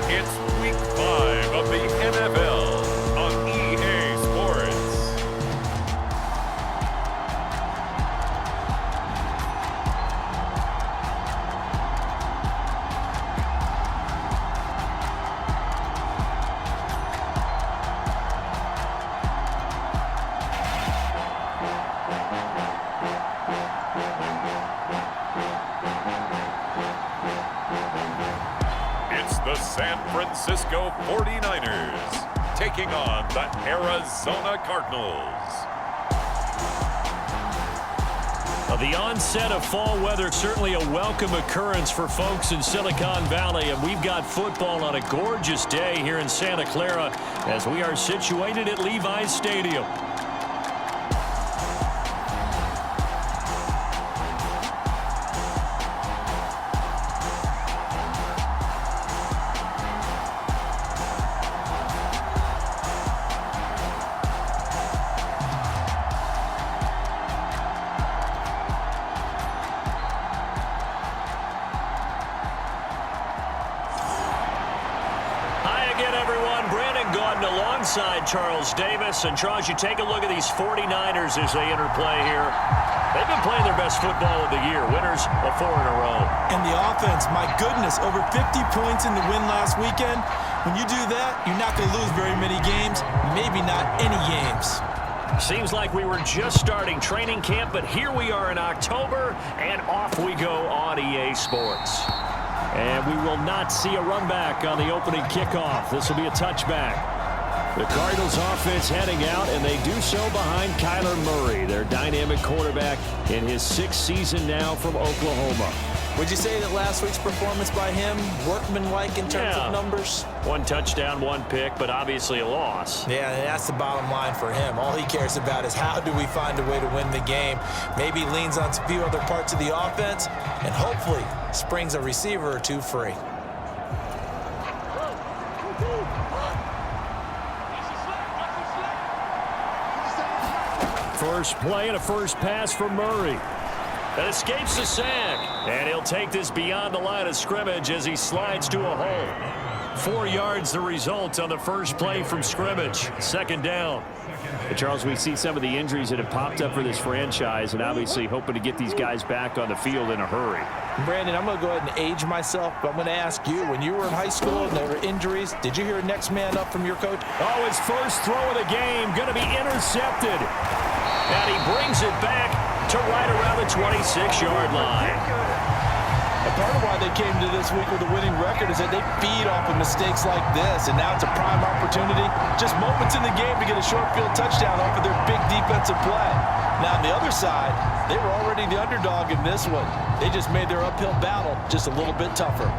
It's Week 5 of the NFL on EA Sports. It's the San Francisco 49ers taking on the Arizona Cardinals. The onset of fall weather, certainly a welcome occurrence for folks in Silicon Valley, and we've got football on a gorgeous day here in Santa Clara as we are situated at Levi's Stadium. Alongside Charles Davis. And Charles, you take a look at these 49ers as they interplay here. They've been playing their best football of the year. Winners of 4 in a row. And the offense, my goodness, over 50 points in the win last weekend. When you do that, you're not going to lose very many games, maybe not any games. Seems like we were just starting training camp, but here we are in October, and off we go on EA Sports. And we will not see a run back on the opening kickoff. This will be a touchback. The Cardinals offense heading out, and they do so behind Kyler Murray, their dynamic quarterback in his 6th season now from Oklahoma. Would you say that last week's performance by him, workmanlike in terms of numbers? 1 touchdown, 1 pick, but obviously a loss. Yeah, that's the bottom line for him. All he cares about is how do we find a way to win the game. Maybe leans on a few other parts of the offense, and hopefully springs a receiver or two free. First play and a first pass for Murray. That escapes the sack. And he'll take this beyond the line of scrimmage as he slides to a hole. 4 yards the result on the first play from scrimmage. 2nd down. But Charles, we see some of the injuries that have popped up for this franchise, and obviously hoping to get these guys back on the field in a hurry. Brandon, I'm going to go ahead and age myself, but I'm going to ask you, when you were in high school and there were injuries, did you hear next man up from your coach? Oh, his first throw of the game going to be intercepted. And he brings it back to right around the 26-yard line. And part of why they came to this week with a winning record is that they feed off of mistakes like this, and now it's a prime opportunity, just moments in the game to get a short field touchdown off of their big defensive play. Now on the other side, they were already the underdog in this one. They just made their uphill battle just a little bit tougher.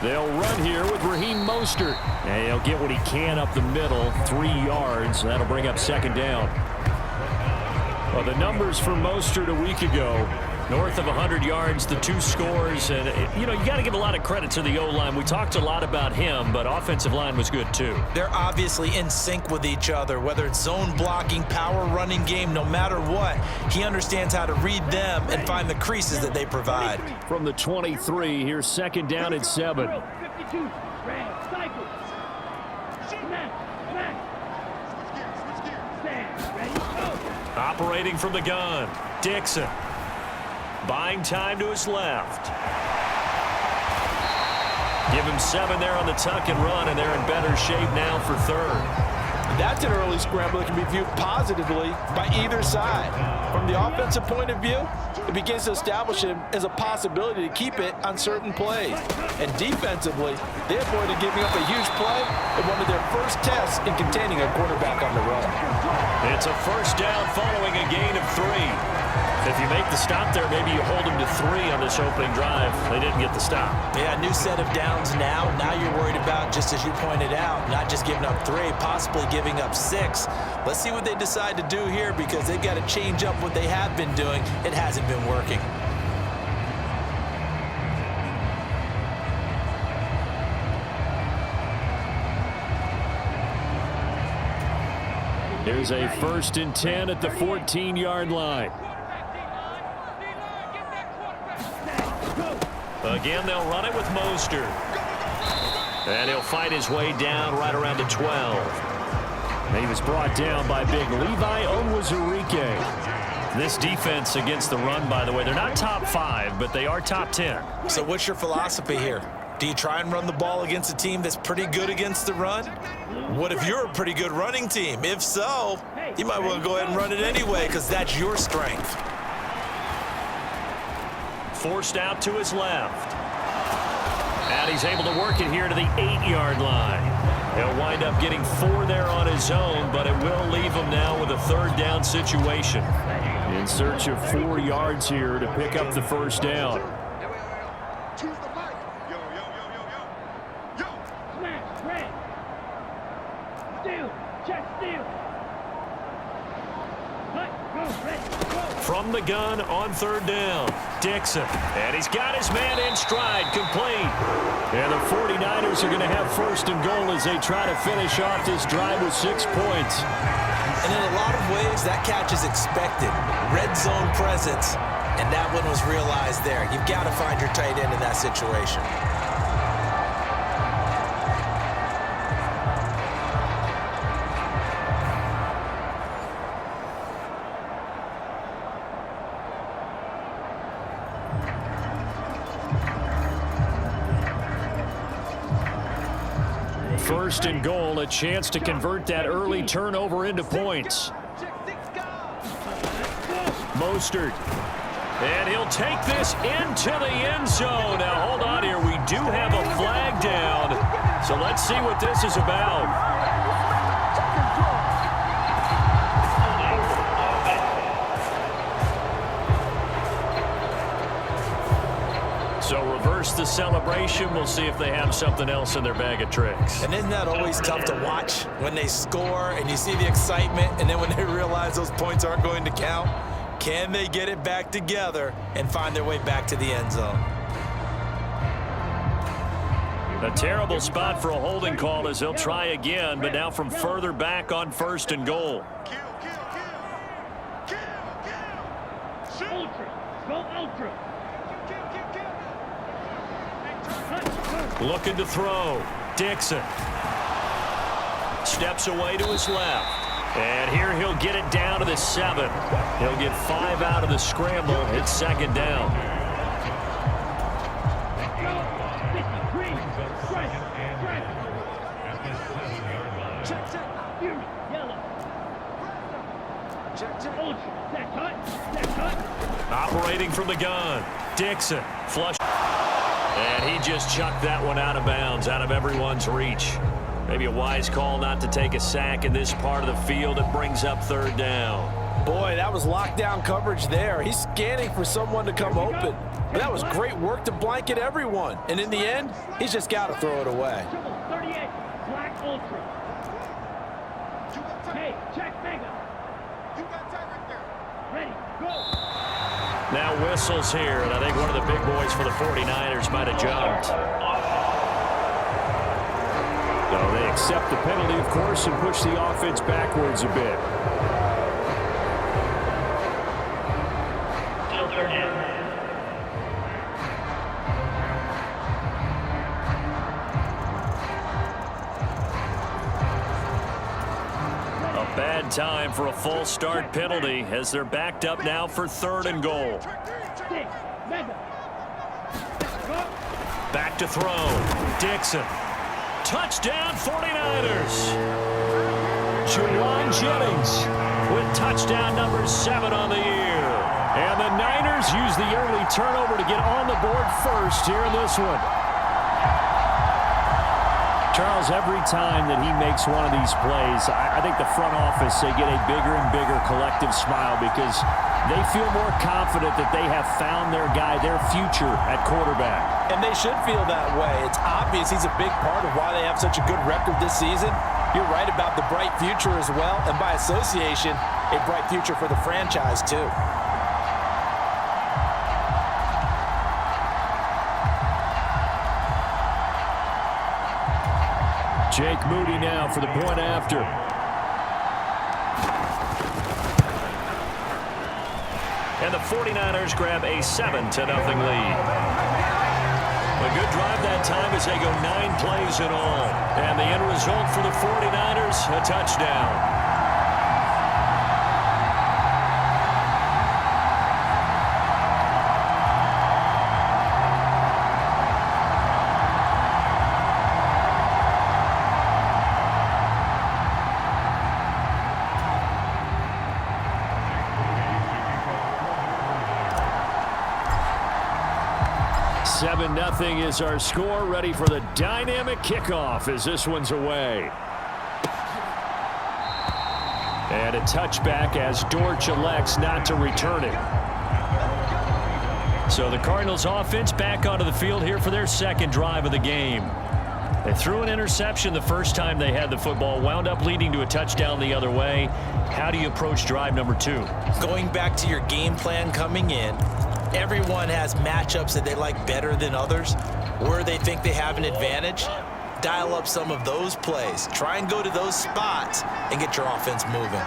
They'll run here with Raheem Mostert. And he'll get what he can up the middle, 3 yards. That'll bring up 2nd down. Well, the numbers for Mostert a week ago, north of 100 yards, the 2 scores. And, you know, you got to give a lot of credit to the O-line. We talked a lot about him, but offensive line was good too. They're obviously in sync with each other, whether it's zone blocking, power running game, no matter what. He understands how to read them and find the creases that they provide. From the 23, here's 2nd down and 7. Operating from the gun, Dixon. Buying time to his left. Give him 7 there on the tuck and run, and they're in better shape now for 3rd. That's an early scramble that can be viewed positively by either side. From the offensive point of view, it begins to establish him as a possibility to keep it on certain plays. And defensively, they avoided giving up a huge play in one of their first tests in containing a quarterback on the run. It's a 1st down following a gain of 3. If you make the stop there, maybe you hold them to 3 on this opening drive. They didn't get the stop. Yeah, new set of downs now. Now you're worried about, just as you pointed out, not just giving up 3, possibly giving up 6. Let's see what they decide to do here, because they've got to change up what they have been doing. It hasn't been working. Here's a 1st and 10 at the 14-yard line. Again, they'll run it with Mostert. And he'll fight his way down right around the 12. He was brought down by big Levi Onwuzurike. This defense against the run, by the way, they're not top 5, but they are top 10. So what's your philosophy here? Do you try and run the ball against a team that's pretty good against the run? What if you're a pretty good running team? If so, you might want to go ahead and run it anyway because that's your strength. Forced out to his left. And he's able to work it here to the 8-yard line. He'll wind up getting 4 there on his own, but it will leave him now with a 3rd down situation. In search of 4 yards here to pick up the 1st down. From the gun on 3rd down, Dixon. And he's got his man in stride, complete. And the 49ers are going to have 1st and goal as they try to finish off this drive with 6 points. And in a lot of ways, that catch is expected. Red zone presence, and that one was realized there. You've got to find your tight end in that situation. First and goal, a chance to convert that early turnover into points. Mostert. And he'll take this into the end zone. Now, hold on here. We do have a flag down. So let's see what this is about. So reverse the celebration. We'll see if they have something else in their bag of tricks. And isn't that always tough to watch when they score and you see the excitement and then when they realize those points aren't going to count? Can they get it back together and find their way back to the end zone? A terrible spot for a holding call as they'll try again, but now from further back on 1st and goal. Looking to throw. Dixon. Steps away to his left. And here he'll get it down to the 7. He'll get 5 out of the scramble. It's 2nd down. Operating from the gun. Dixon. Flush. And he just chucked that one out of bounds, out of everyone's reach. Maybe a wise call not to take a sack in this part of the field. It brings up 3rd down. Boy, that was lockdown coverage there. He's scanning for someone to come open. But that was great work to blanket everyone. And in the end, he's just got to throw it away. 38, Black Ultra. Hey, check Mega. You got time right there. Ready, go. Now whistles here, and I think one of the big boys for the 49ers might have jumped. So they accept the penalty, of course, and push the offense backwards a bit. Still 3rd down. A bad time for a false start penalty as they're backed up now for 3rd and goal. Back to throw. Dixon. Touchdown 49ers. Juwan Jennings with touchdown number 7 on the year. And the Niners use the early turnover to get on the board first here in this one. Charles, every time that he makes one of these plays, I think the front office, they get a bigger and bigger collective smile because they feel more confident that they have found their guy, their future at quarterback. And they should feel that way. It's obvious he's a big part of why they have such a good record this season. You're right about the bright future as well, and by association, a bright future for the franchise too. Jake Moody now for the point after. And the 49ers grab a 7-0 lead. A good drive that time as they go 9 plays in all. And the end result for the 49ers, a touchdown. Nothing is our score. Ready for the dynamic kickoff as this one's away. And a touchback as Dortch elects not to return it. So the Cardinals offense back onto the field here for their second drive of the game. They threw an interception the first time they had the football, wound up leading to a touchdown the other way. How do you approach drive number 2? Going back to your game plan coming in, everyone has matchups that they like better than others, where they think they have an advantage. Dial up some of those plays. Try and go to those spots and get your offense moving.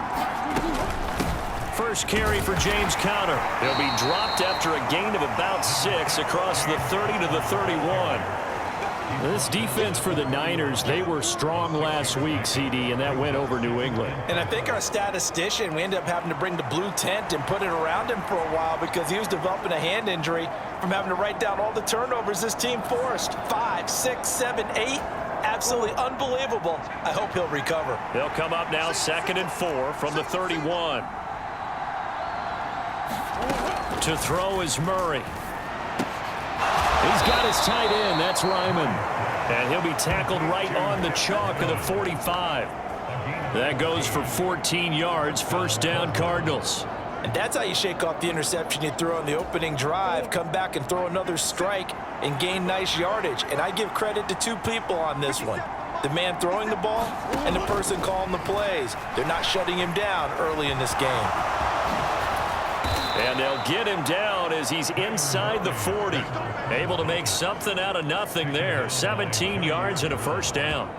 First carry for James Conner. He'll be dropped after a gain of about 6 across the 30 to the 31. This defense for the Niners, they were strong last week, CD, and that went over New England. And I think our statistician, we ended up having to bring the blue tent and put it around him for a while because he was developing a hand injury from having to write down all the turnovers this team forced. 5, 6, 7, 8. Absolutely unbelievable. I hope he'll recover. They'll come up now 2nd and 4 from the 31. To throw is Murray. He's got his tight end. That's Ryman. And he'll be tackled right on the chalk of the 45. That goes for 14 yards. First down, Cardinals. And that's how you shake off the interception you threw on the opening drive. Come back and throw another strike and gain nice yardage. And I give credit to 2 people on this one. The man throwing the ball and the person calling the plays. They're not shutting him down early in this game. And they'll get him down as he's inside the 40. Able to make something out of nothing there. 17 yards and a first down.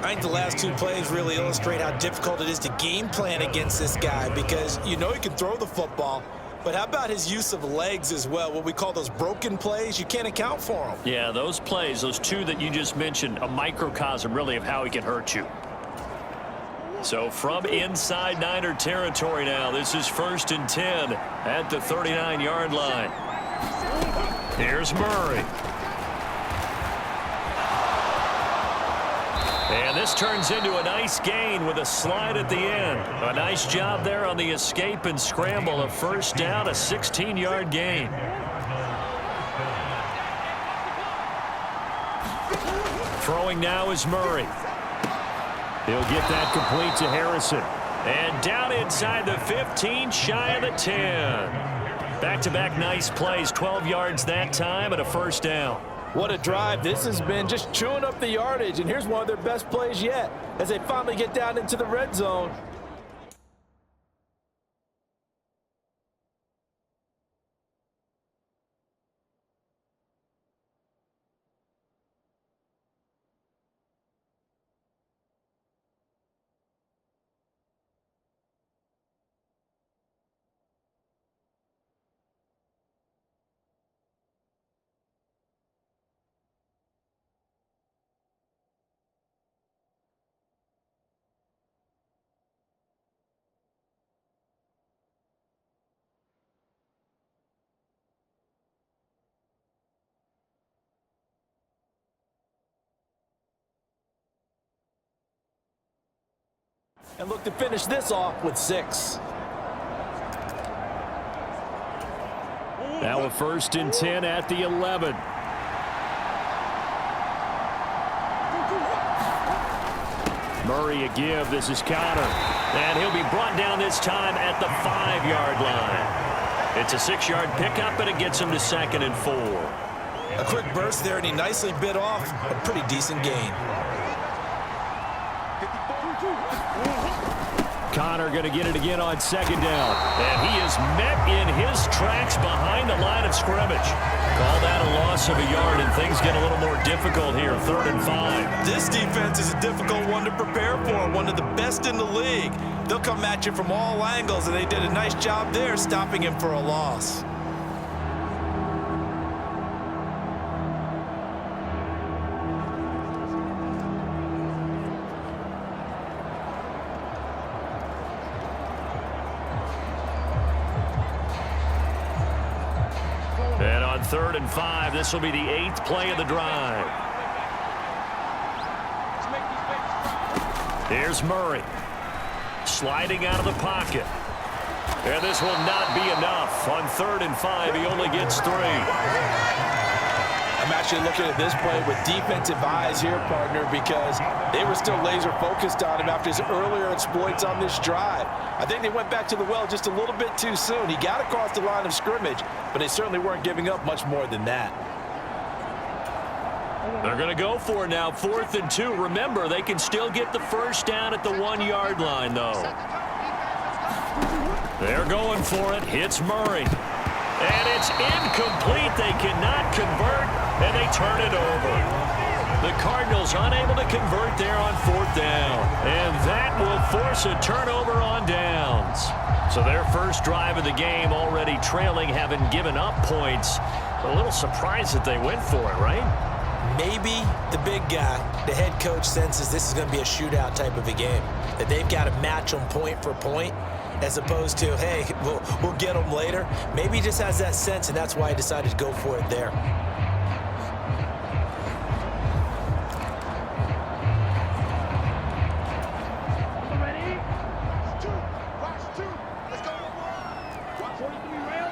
I think the last 2 plays really illustrate how difficult it is to game plan against this guy, because you know he can throw the football, but how about his use of legs as well? What we call those broken plays, you can't account for them. Yeah, those plays, those 2 that you just mentioned, a microcosm really of how he can hurt you. So from inside Niner territory now, this is 1st and 10 at the 39-yard line. Here's Murray. And this turns into a nice gain with a slide at the end. A nice job there on the escape and scramble. A first down, a 16-yard gain. Throwing now is Murray. He'll get that complete to Harrison. And down inside the 15, shy of the 10. Back-to-back nice plays, 12 yards that time and a first down. What a drive. This has been just chewing up the yardage. And here's one of their best plays yet as they finally get down into the red zone. And look to finish this off with 6. Now a 1st and 10 at the 11. Murray a give. This is Conner. And he'll be brought down this time at the 5-yard line. It's a 6-yard pickup, and it gets him to 2nd and 4. A quick burst there, and he nicely bit off a pretty decent gain. Connor going to get it again on second down. And he is met in his tracks behind the line of scrimmage. Call that a loss of a yard, and things get a little more difficult here, 3rd and 5. This defense is a difficult one to prepare for, one of the best in the league. They'll come at you from all angles, and they did a nice job there stopping him for a loss. And on 3rd and 5, this will be the 8th play of the drive. Here's Murray. Sliding out of the pocket. And this will not be enough. On 3rd and 5, he only gets 3. I'm actually looking at this play with defensive eyes here, partner, because they were still laser focused on him after his earlier exploits on this drive. I think they went back to the well just a little bit too soon. He got across the line of scrimmage, but they certainly weren't giving up much more than that. They're going to go for it now, 4th and 2. Remember, they can still get the first down at the 1-yard line, though. They're going for it. Hits Murray. And it's incomplete. They cannot convert, and they turn it over. The Cardinals unable to convert there on 4th down. And that will force a turnover on downs. So their first drive of the game already trailing, having given up points. A little surprised that they went for it, right? Maybe the big guy, the head coach, senses this is going to be a shootout type of a game, that they've got to match them point for point, as opposed to, hey, we'll get them later. Maybe he just has that sense, and that's why he decided to go for it there. Ready? Watch two. Let's go. Watch 43 rail.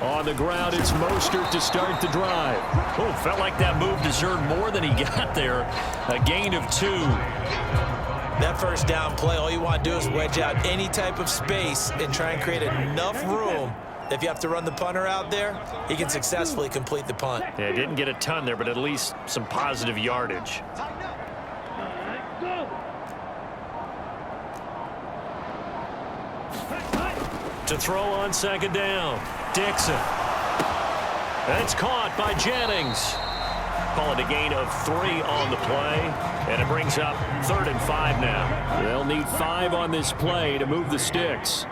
On the ground, it's Mostert to start the drive. Oh, felt like that move deserved more than he got there. A gain of 2. That first down play, all you want to do is wedge out any type of space and try and create enough room. If you have to run the punter out there, he can successfully complete the punt. Yeah, didn't get a ton there, but at least some positive yardage. To throw on second down, Dixon. That's caught by Jennings. Call it a gain of 3 on the play, and it brings up 3rd and 5 now. They'll need 5 on this play to move the sticks.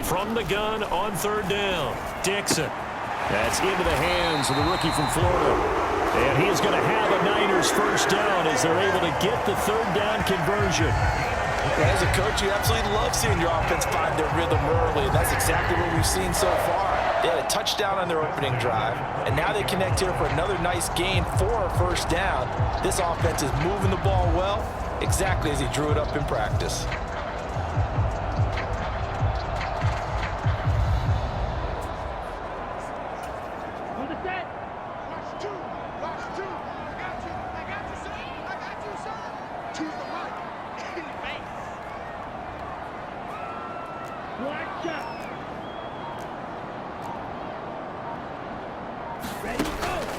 From the gun on 3rd down, Dixon. That's into the hands of the rookie from Florida. And he is going to have a Niners first down as they're able to get the 3rd down conversion. As a coach, you absolutely love seeing your offense find their rhythm early. That's exactly what we've seen so far. They had a touchdown on their opening drive, and now they connect here for another nice gain for a first down. This offense is moving the ball well, exactly as he drew it up in practice.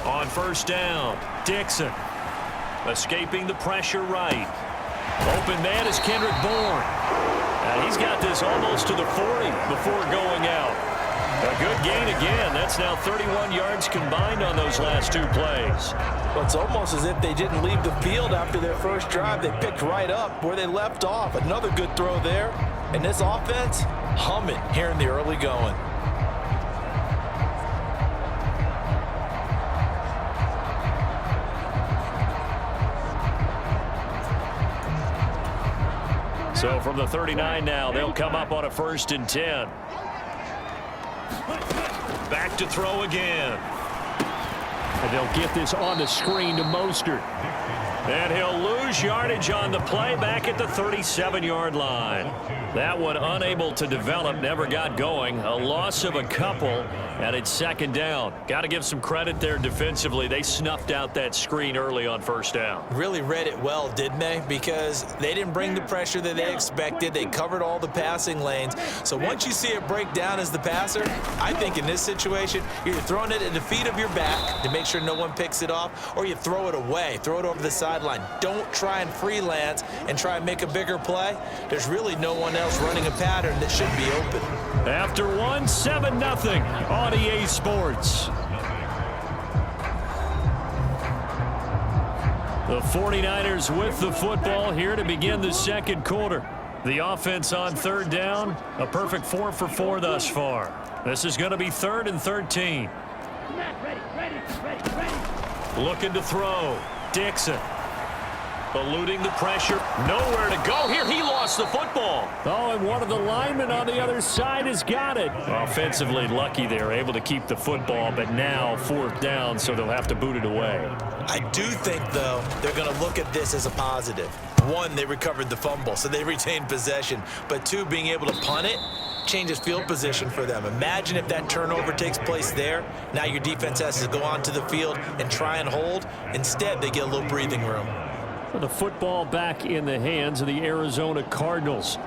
On first down, Dixon. Escaping the pressure right. Open man is Kendrick Bourne. And he's got this almost to the 40 before going out. A good gain again. That's now 31 yards combined on those last 2 plays. Well, it's almost as if they didn't leave the field after their first drive. They picked right up where they left off. Another good throw there. And this offense, humming here in the early going. So from the 39 now, they'll come up on a 1st and 10. Back to throw again. And they'll get this on the screen to Mostert. And he'll lose yardage on the play back at the 37-yard line. That one unable to develop, never got going. A loss of a couple, and it's second down. Got to give some credit there defensively. They snuffed out that screen early on first down. Really read it well, didn't they? Because they didn't bring the pressure that they expected. They covered all the passing lanes. So once you see it break down as the passer, I think in this situation, you're either throwing it at the feet of your back to make sure no one picks it off, or you throw it away, throw it over the sideline. Don't try and freelance and try and make a bigger play. There's really no one else running a pattern that should be open. After one, 7-0 on EA Sports. The 49ers with the football here to begin the second quarter. The offense on third down, a perfect 4 for 4 thus far. This is going to be 3rd and 13. Looking to throw. Dixon. Eluding the pressure. Nowhere to go here. He lost the football. Oh, and one of the linemen on the other side has got it. Offensively lucky they're able to keep the football, but now 4th down, so they'll have to boot it away. I do think, though, they're going to look at this as a positive. 1, they recovered the fumble, so they retained possession. But 2, being able to punt it changes field position for them. Imagine if that turnover takes place there. Now your defense has to go onto the field and try and hold. Instead, they get a little breathing room. The football back in the hands of the Arizona Cardinals.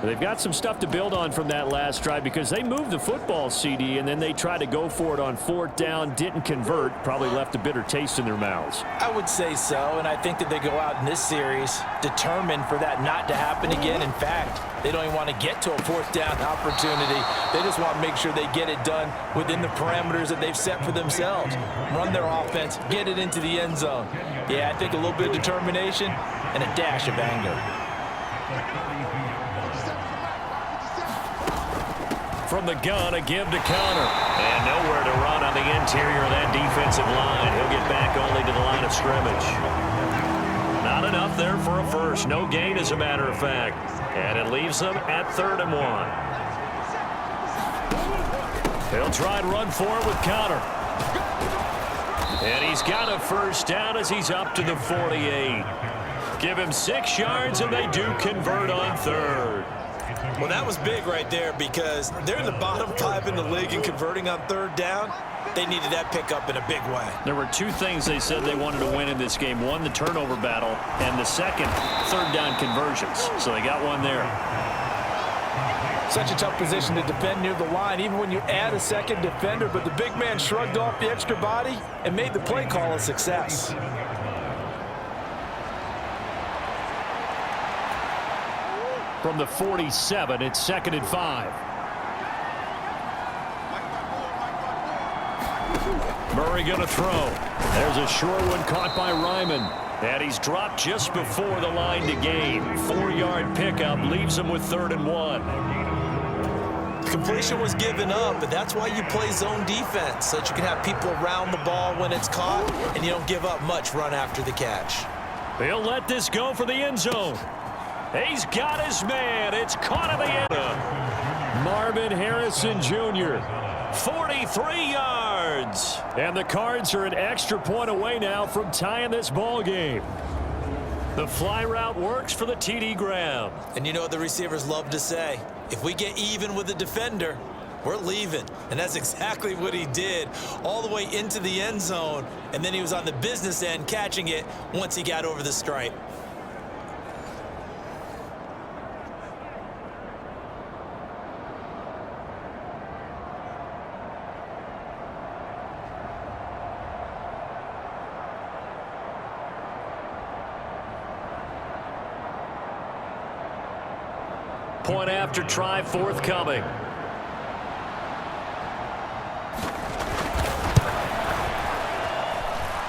They've got some stuff to build on from that last drive because they moved the football, CD, and then they tried to go for it on 4th down, didn't convert, probably left a bitter taste in their mouths. I would say so, and I think that they go out in this series determined for that not to happen again. In fact, they don't even want to get to a 4th down opportunity. They just want to make sure they get it done within the parameters that they've set for themselves. Run their offense, get it into the end zone. Yeah, I think a little bit of determination and a dash of anger. From the gun, a give to counter. And nowhere to run on the interior of that defensive line. He'll get back only to the line of scrimmage. Not enough there for a first. No gain, as a matter of fact. And it leaves them at 3rd and 1. He'll try and run for it with counter. And he's got a first down as he's up to the 48. Give him 6 yards, and they do convert on 3rd. Well, that was big right there because they're in the bottom 5 in the league and converting on 3rd down. They needed that pickup in a big way. There were 2 things they said they wanted to win in this game. 1, the turnover battle, and the second, 3rd down conversions. So they got one there. Such a tough position to defend near the line, even when you add a second defender, but the big man shrugged off the extra body and made the play call a success. From the 47, it's 2nd and 5. Murray going to throw. There's a short one caught by Ryman. And he's dropped just before the line to gain. 4-yard pickup leaves him with 3rd and 1. Completion was given up, but that's why you play zone defense, so that you can have people around the ball when it's caught, and you don't give up much run after the catch. He'll let this go for the end zone. He's got his man. It's caught in the end. Marvin Harrison Jr., 43 yards. And the Cards are an extra point away now from tying this ball game. The fly route works for the TD Graham. And you know what the receivers love to say? If we get even with the defender, we're leaving. And that's exactly what he did, all the way into the end zone. And then he was on the business end catching it once he got over the stripe. Point after try forthcoming.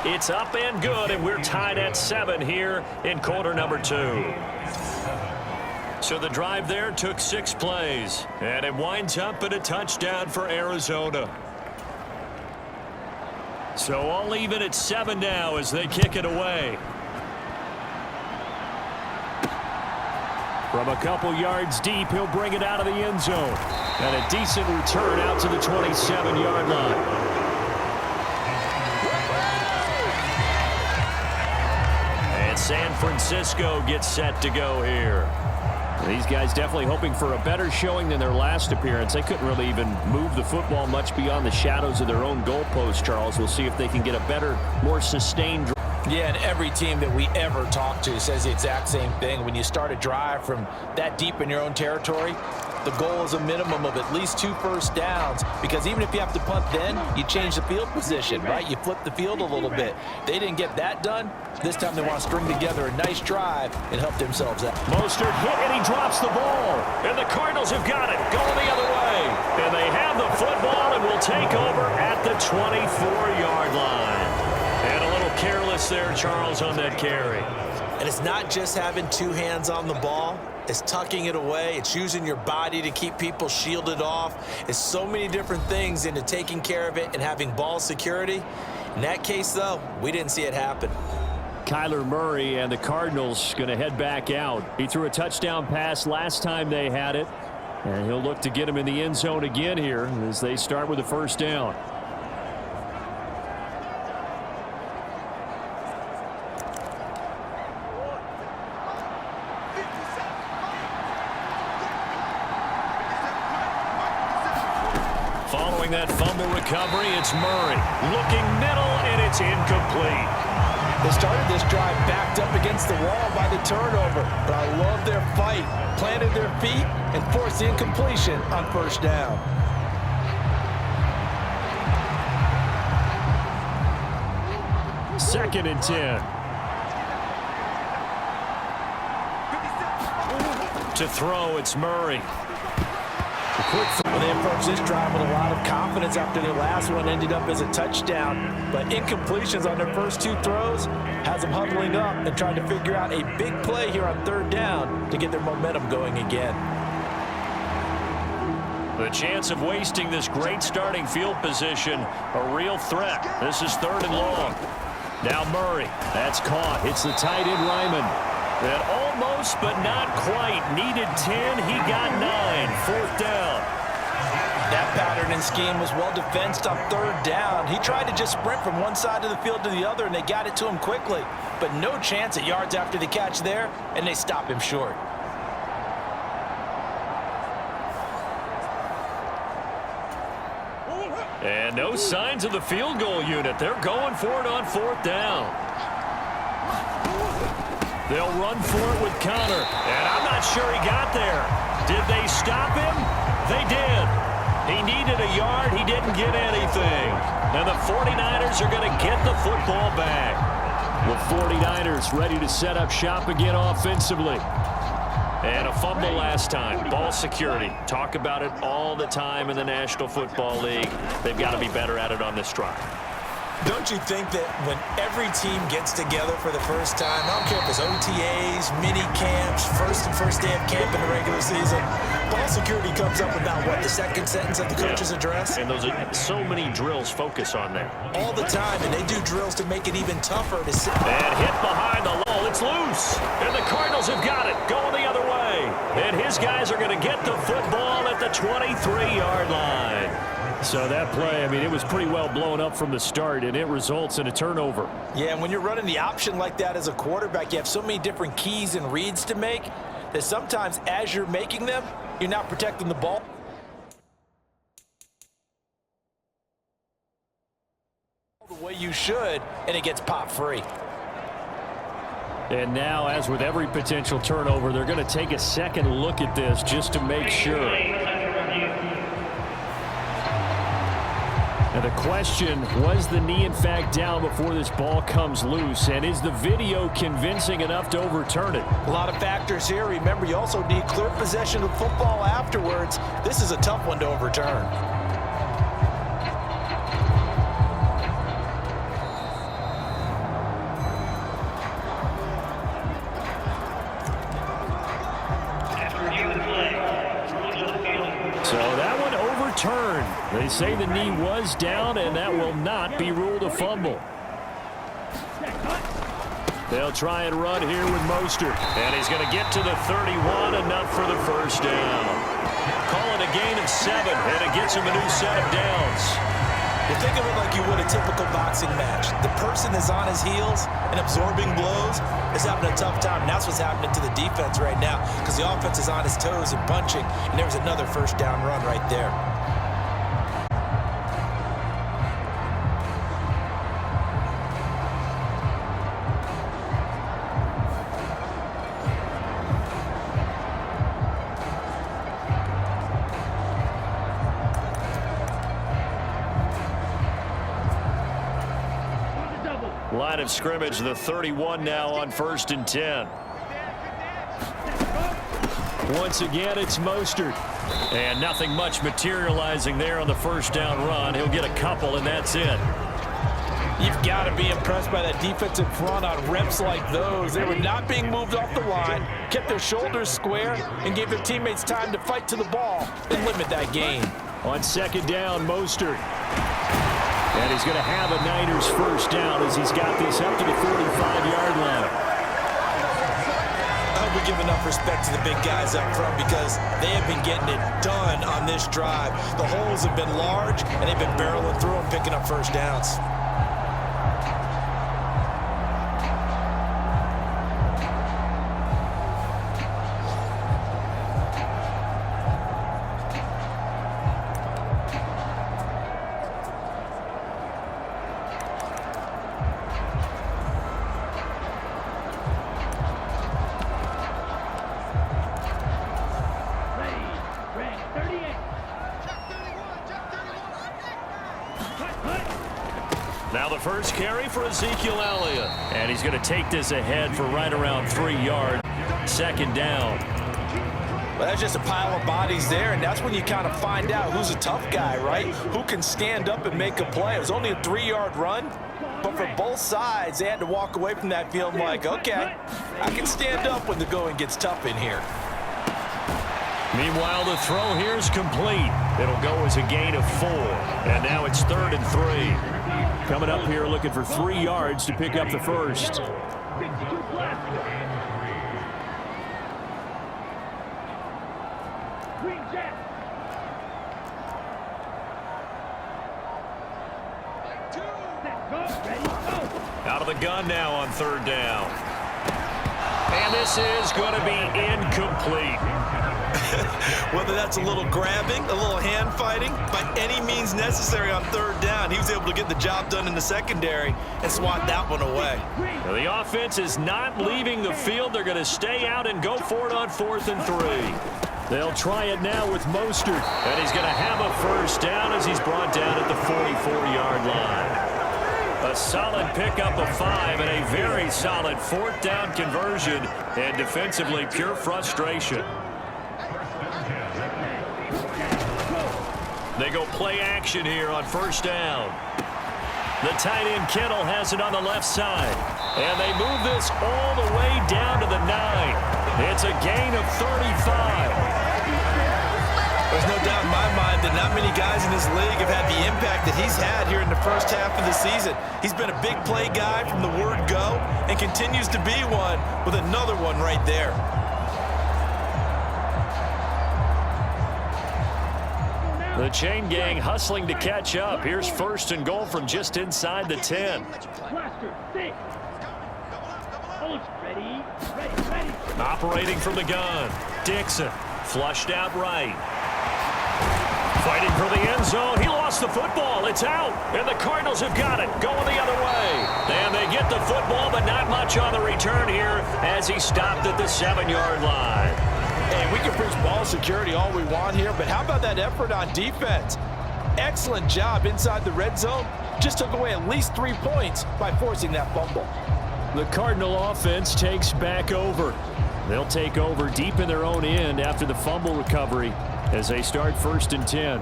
It's up and good, and we're tied at 7 here in quarter number 2. So the drive there took 6 plays, and it winds up in a touchdown for Arizona. So all even at 7 now as they kick it away. From a couple yards deep, he'll bring it out of the end zone. And a decent return out to the 27-yard line. San Francisco gets set to go here. These guys definitely hoping for a better showing than their last appearance. They couldn't really even move the football much beyond the shadows of their own goalpost, Charles. We'll see if they can get a better, more sustained. Yeah, and every team that we ever talk to says the exact same thing. When you start a drive from that deep in your own territory, the goal is a minimum of at least 2 first downs, because even if you have to punt then, you change the field position, right? You flip the field a little bit. They didn't get that done. This time they want to string together a nice drive and help themselves out. Mostert hit, and he drops the ball. And the Cardinals have got it, going the other way. And they have the football and will take over at the 24-yard line. And a little careless there, Charles, on that carry. And it's not just having 2 hands on the ball. It's tucking it away. It's using your body to keep people shielded off. It's so many different things into taking care of it and having ball security. In that case, though, we didn't see it happen. Kyler Murray and the Cardinals going to head back out. He threw a touchdown pass last time they had it, and he'll look to get him in the end zone again here as they start with a first down. Following that fumble recovery, it's Murray. Looking middle, and it's incomplete. They started this drive backed up against the wall by the turnover, but I love their fight. Planted their feet and forced the incompletion on first down. Second and 10. To throw, it's Murray. They approached this drive with a lot of confidence after their last one ended up as a touchdown. But incompletions on their first 2 throws has them huddling up and trying to figure out a big play here on third down to get their momentum going again. The chance of wasting this great starting field position, a real threat. This is 3rd and long. Now Murray, that's caught. Hits the tight end Ryman. And almost, but not quite. Needed 10, he got 9. 4th down. That pattern and scheme was well defensed on third down. He tried to just sprint from one side of the field to the other, and they got it to him quickly. But no chance at yards after the catch there, and they stop him short. And no signs of the field goal unit. They're going for it on 4th down. They'll run for it with Connor. And I'm not sure he got there. Did they stop him? They did. He needed a yard. He didn't get anything. And the 49ers are going to get the football back. The 49ers ready to set up shop again offensively. And a fumble last time. Ball security. Talk about it all the time in the National Football League. They've got to be better at it on this drive. Don't you think that when every team gets together for the first time, I don't care if it's OTAs, mini camps, first day of camp in the regular season, ball security comes up about what, the second sentence of the coach's address? And those are so many drills focus on that. All the time, and they do drills to make it even tougher to sit. And hit behind the wall. It's loose. And the Cardinals have got it. Going the other way. And his guys are going to get the football at the 23-yard line. So that play, I mean, it was pretty well blown up from the start, and it results in a turnover. Yeah, and when you're running the option like that as a quarterback, you have so many different keys and reads to make that sometimes as you're making them, you're not protecting the ball the way you should, and it gets popped free. And now, as with every potential turnover, they're going to take a second look at this just to make sure. Now the question, was the knee in fact down before this ball comes loose? And is the video convincing enough to overturn it? A lot of factors here. Remember, you also need clear possession of football afterwards. This is a tough one to overturn. So that one overturned. They say the knee was down, and that will not be ruled a fumble. They'll try and run here with Mostert. And he's going to get to the 31, enough for the first down. Call it a gain of 7, and it gets him a new set of downs. You think of it like you would a typical boxing match. The person that's on his heels and absorbing blows is having a tough time. And that's what's happening to the defense right now because the offense is on his toes and punching. And there was another first down run right there. Line of scrimmage, the 31 now on 1st and 10. Once again, it's Mostert. And nothing much materializing there on the first down run. He'll get a couple, and that's it. You've got to be impressed by that defensive front on reps like those. They were not being moved off the line, kept their shoulders square, and gave their teammates time to fight to the ball and limit that gain. On 2nd down, Mostert. And he's going to have a Niners first down as he's got this up to the 45-yard line. I hope we give enough respect to the big guys up front because they have been getting it done on this drive. The holes have been large, and they've been barreling through them, picking up first downs. Now the first carry for Ezekiel Elliott. And he's going to take this ahead for right around 3 yards. 2nd down. Well, that's just a pile of bodies there, and that's when you kind of find out who's a tough guy, right? Who can stand up and make a play. It was only a 3-yard run, but for both sides, they had to walk away from that feeling like, okay, I can stand up when the going gets tough in here. Meanwhile, the throw here is complete. It'll go as a gain of 4. And now it's 3rd and 3. Coming up here looking for 3 yards to pick up the first. Out of the gun now on 3rd down. And this is going to be incomplete. Whether that's a little grabbing, a little hand fighting, by any means necessary on 3rd down, he was able to get the job done in the secondary and swat that one away. Now the offense is not leaving the field. They're going to stay out and go for it on 4th and 3. They'll try it now with Mostert, and he's going to have a first down as he's brought down at the 44-yard line. A solid pickup of 5 and a very solid 4th down conversion, and defensively pure frustration. They go play action here on 1st down. The tight end Kittle has it on the left side. And they move this all the way down to the 9. It's a gain of 35. There's no doubt in my mind that not many guys in this league have had the impact that he's had here in the first half of the season. He's been a big play guy from the word go and continues to be one with another one right there. The chain gang hustling to catch up. Here's 1st and goal from just inside the 10. Operating from the gun. Dixon flushed out right. Fighting for the end zone. He lost the football. It's out. And the Cardinals have got it. Going the other way. And they get the football, but not much on the return here as he stopped at the 7-yard line. Hey, we can preach ball security all we want here, but how about that effort on defense? Excellent job inside the red zone. Just took away at least 3 points by forcing that fumble. The Cardinal offense takes back over. They'll take over deep in their own end after the fumble recovery as they start 1st and 10.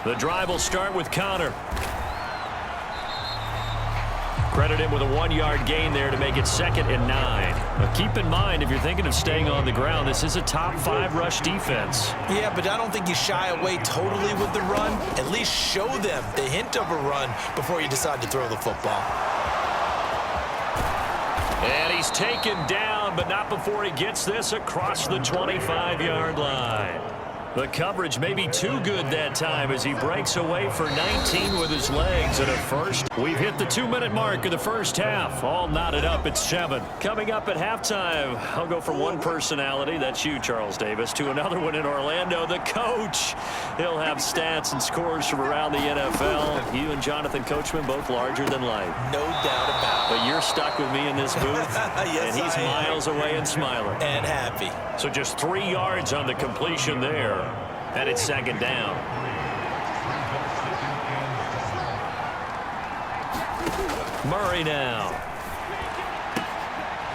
The drive will start with Connor. Credit him with a 1-yard gain there to make it 2nd and 9. Now keep in mind, if you're thinking of staying on the ground, this is a top 5 rush defense. Yeah, but I don't think you shy away totally with the run. At least show them the hint of a run before you decide to throw the football. And he He's taken down, but not before he gets this across the 25-yard line. The coverage may be too good that time as he breaks away for 19 with his legs and a first. We've hit the 2-minute mark of the first half. All knotted up at 7. Coming up at halftime, I'll go from one personality, that's you, Charles Davis, to another one in Orlando, the coach. He'll have stats and scores from around the NFL. You and Jonathan Coachman both larger than life. No doubt about it. But you're stuck with me in this booth, Yes, and he's I am. miles away and smiling. And happy. So just 3 yards on the completion there, and it's second down. Murray now.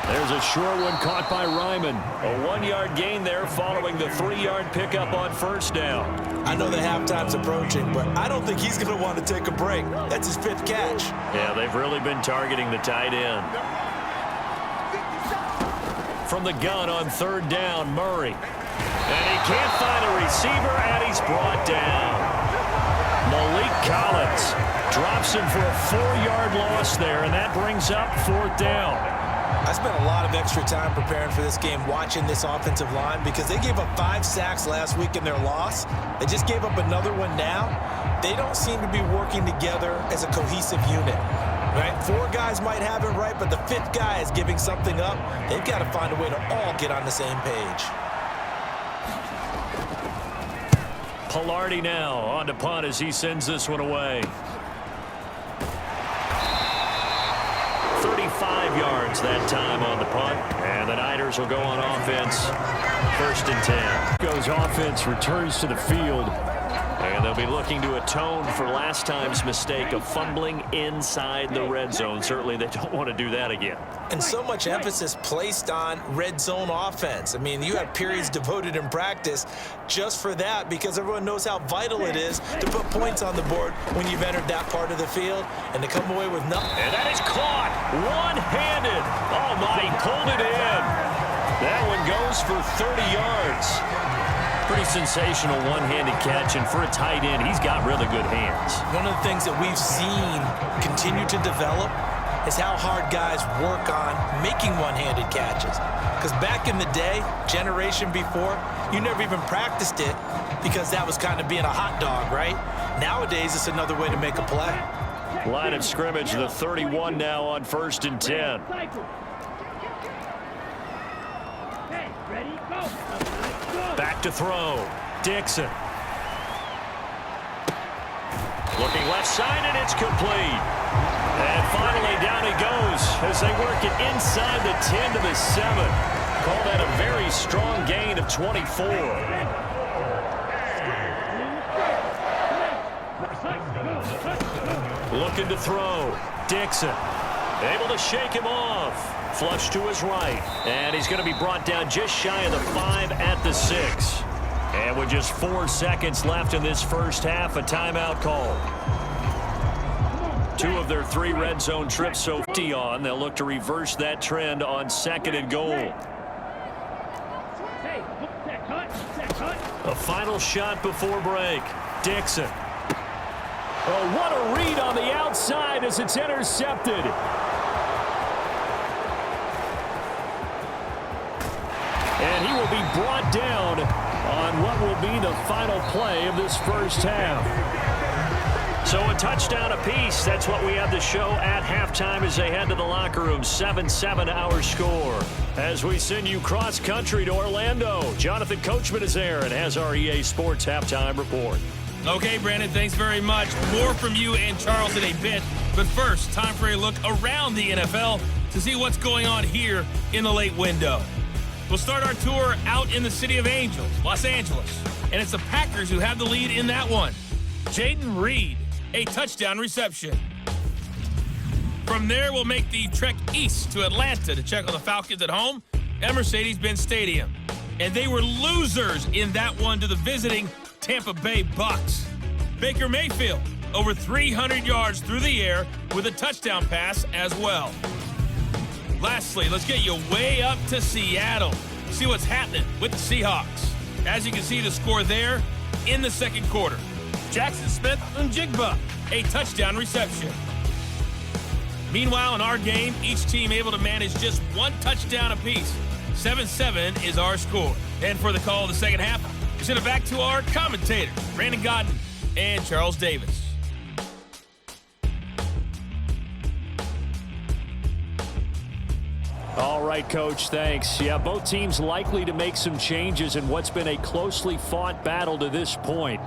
There's a short one caught by Ryman. A 1-yard gain there following the 3-yard pickup on first down. I know the halftime's approaching, but I don't think he's going to want to take a break. That's his 5th catch. Yeah, they've really been targeting the tight end. From the gun on third down, Murray. And he can't find a receiver, and he's brought down. Malik Collins drops him for a 4-yard loss there, and that brings up 4th down. I spent a lot of extra time preparing for this game watching this offensive line because they gave up 5 sacks last week in their loss. They just gave up another one now. They don't seem to be working together as a cohesive unit. Right? 4 guys might have it right, but the 5th guy is giving something up. They've got to find a way to all get on the same page. Pilardi now on to punt as he sends this one away. 35 yards that time on the punt, and the Niners will go on offense. 1st and 10. Goes offense, returns to the field, and they'll be looking to atone for last time's mistake of fumbling inside the red zone. Certainly they don't want to do that again. And so much emphasis placed on red zone offense. I mean, you have periods devoted in practice just for that because everyone knows how vital it is to put points on the board when you've entered that part of the field and to come away with nothing. And that is caught one-handed. Oh, my, he pulled it in. That one goes for 30 yards. Pretty sensational one-handed catch, and for a tight end, he's got really good hands. One of the things that we've seen continue to develop is how hard guys work on making one-handed catches. Because back in the day, generation before, you never even practiced it because that was kind of being a hot dog, right? Nowadays, it's another way to make a play. Line of scrimmage, the 31 now on 1st and 10. Back to throw. Dixon. Looking left side, and it's complete. And finally, down he goes as they work it inside the 10 to the 7. Call that a very strong gain of 24. Looking to throw. Dixon. Able to shake him off. Flush to his right. And he's going to be brought down just shy of the 5 at the 6. And with just 4 seconds left in this first half, a timeout call. 2 of their 3 red zone trips so on. They'll look to reverse that trend on 2nd and goal. A final shot before break. Dixon. Oh, what a read on the outside as it's intercepted. And he will be brought down on what will be the final play of this first half. So a touchdown apiece. That's what we have to show at halftime as they head to the locker room. 7-7 our score. As we send you cross country to Orlando, Jonathan Coachman is there and has our EA Sports halftime report. Okay, Brandon, thanks very much. More from you and Charles in a bit. But first, time for a look around the NFL to see what's going on here in the late window. We'll start our tour out in the City of Angels, Los Angeles. And it's the Packers who have the lead in that one. Jaden Reed, a touchdown reception. From there, we'll make the trek east to Atlanta to check on the Falcons at home at Mercedes-Benz Stadium. And they were losers in that one to the visiting Tampa Bay Bucks. Baker Mayfield, over 300 yards through the air with a touchdown pass as well. Lastly, let's get you way up to Seattle. See what's happening with the Seahawks. As you can see the score there in the second quarter. Jackson Smith-Njigba, a touchdown reception. Meanwhile, in our game, each team able to manage just one touchdown apiece. 7-7 is our score. And for the call of the second half, we send it back to our commentators, Brandon Godden and Charles Davis. All right, Coach, thanks. Yeah, both teams likely to make some changes in what's been a closely fought battle to this point.